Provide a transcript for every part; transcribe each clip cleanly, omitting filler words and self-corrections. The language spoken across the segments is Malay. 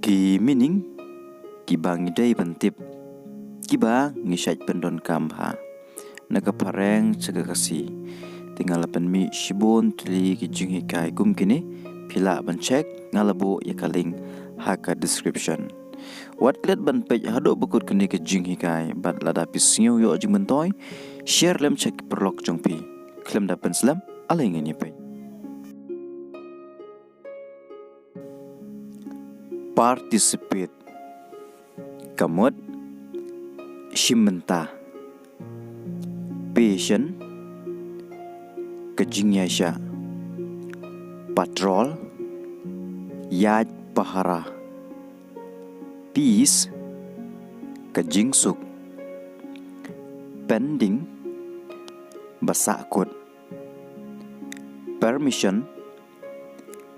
Ki meaning Kiba Ngi Dei bentip Kiba ngisait pendon kamha Naga phareng cega Khasi tinggal penmi shibon tuli ki Nonghikai kum kini pila bancek ngalabo yakaling haka description wat klet ban pej hado bukut kini ke Nonghikai bat lada pisngiu yo jing bentoy share lem cek paralok jongpi klem dapen selam alengin ye pej participate kamut shimenta patient kejingyasha patrol yaj pahara peace kejingsuk pending basakut permission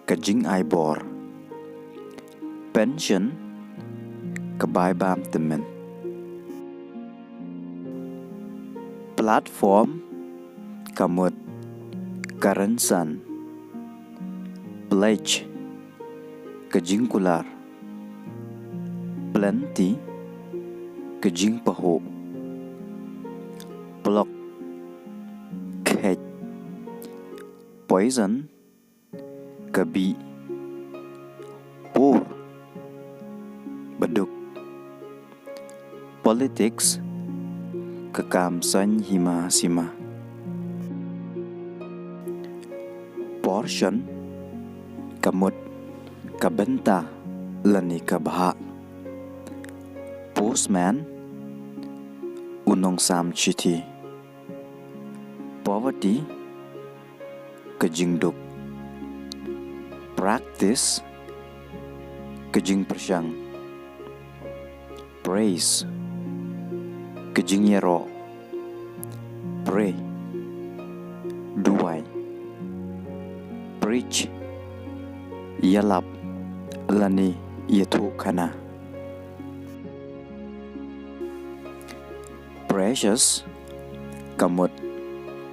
kejing aibor pension kebaibam temen platform kamut karensan pledge kejingkular plenty kejing paho block kej poison kebi por beduk politics kekamsan hima sima portion kamut kabenta lani kabha postman unong sam chithi poverty kejingduk practice kejing persyang praise kejing yero pray duai preach yalap lani yethu khana precious kamut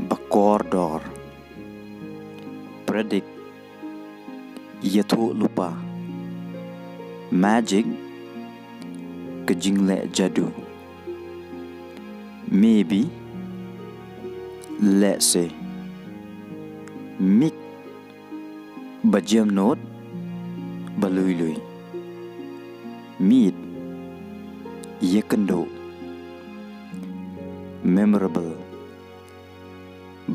bakor dor predict yethu lupa magic kejing le jadu maybe let's say mik bajam note balui lui meet yekendo memorable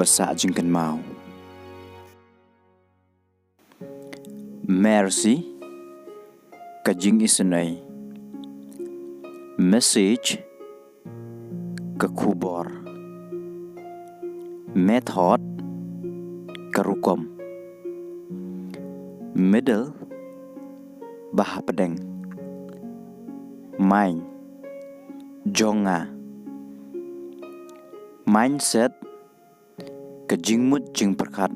basa jingkan mau mercy kajing isenai message kekubor method kerukom middle bah pedeng mind jonga mindset kejingmut jing perkat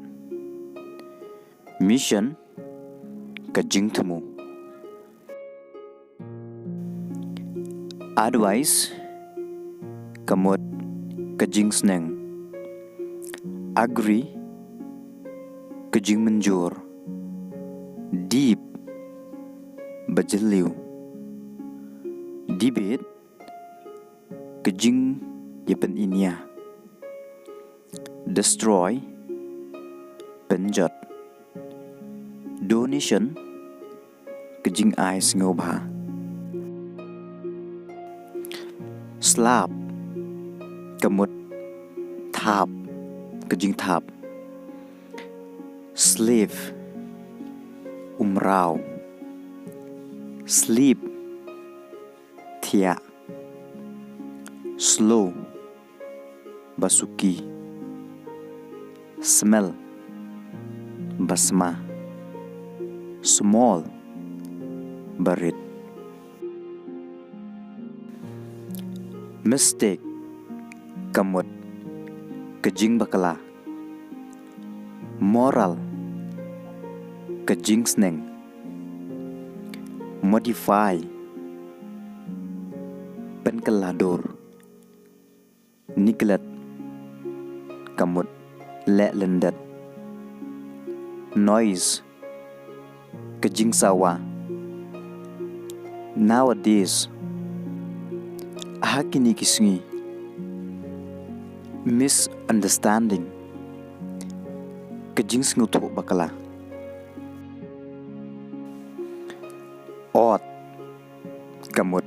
mission kejing temu advice kamut kejing seneng agree kejing menjur deep bajeliu debate kejing yepen inia destroy penjat donation kejing ais ngobha slap kamut thap kejing thap slave umrau sleep thia slow basuki smell basma small barit mistake kamut kejing bakala moral kejing seneng modify penkelador neglect kamut le lendet noise kejing sawa Nowadays, hakini kisngi misunderstanding kajing sngutu bakala. Ot kamut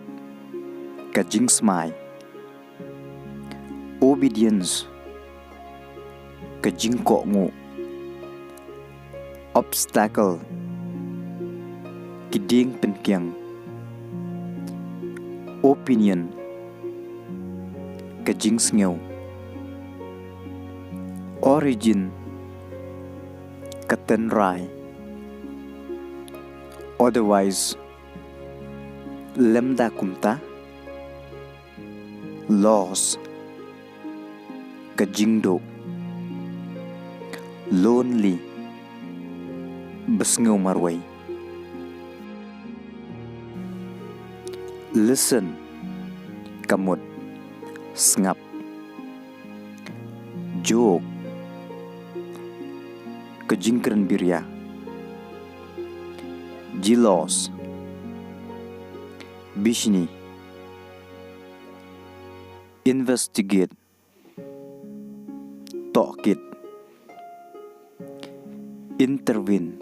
kajing smai. Obedience kajing kok ngu. Obstacle kiding penkiang. Opinion kajing sngew. Origin katen rai. Otherwise lemda kumta. Loss kajing do. Lonely besngew marway. Listen kamut sngap. Joke kajing kren birya. Jealous bishni. Investigate tokit. Intervene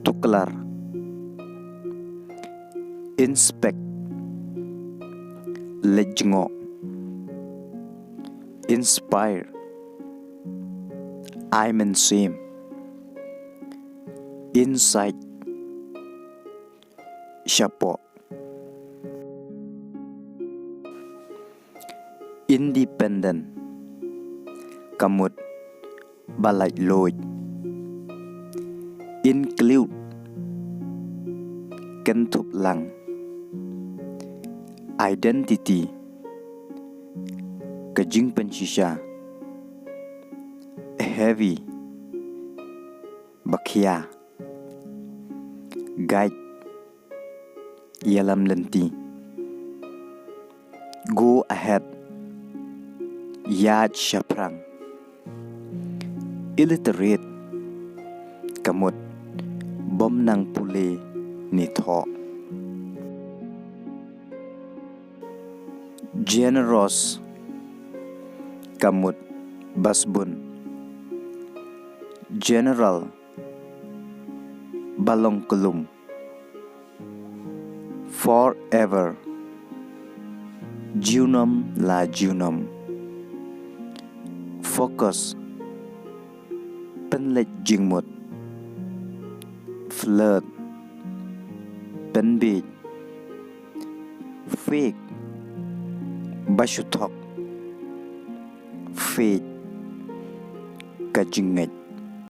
tuklar. Inspect lejngo. Inspire I'm in same. Insight Shapo. Independent kamut balai loy. Include kentup lang. Identity kajing penshisha. Heavy bakhya. Guide yalam lenti. Go ahead yad shaprang. Illiterate kamut bom nang pule ni tho. Generous kamut basbun. General balong kelum. Forever junum la junum. Focus penlech jingmut. Flirt penbit. Fake bashutok. Fake kajingej.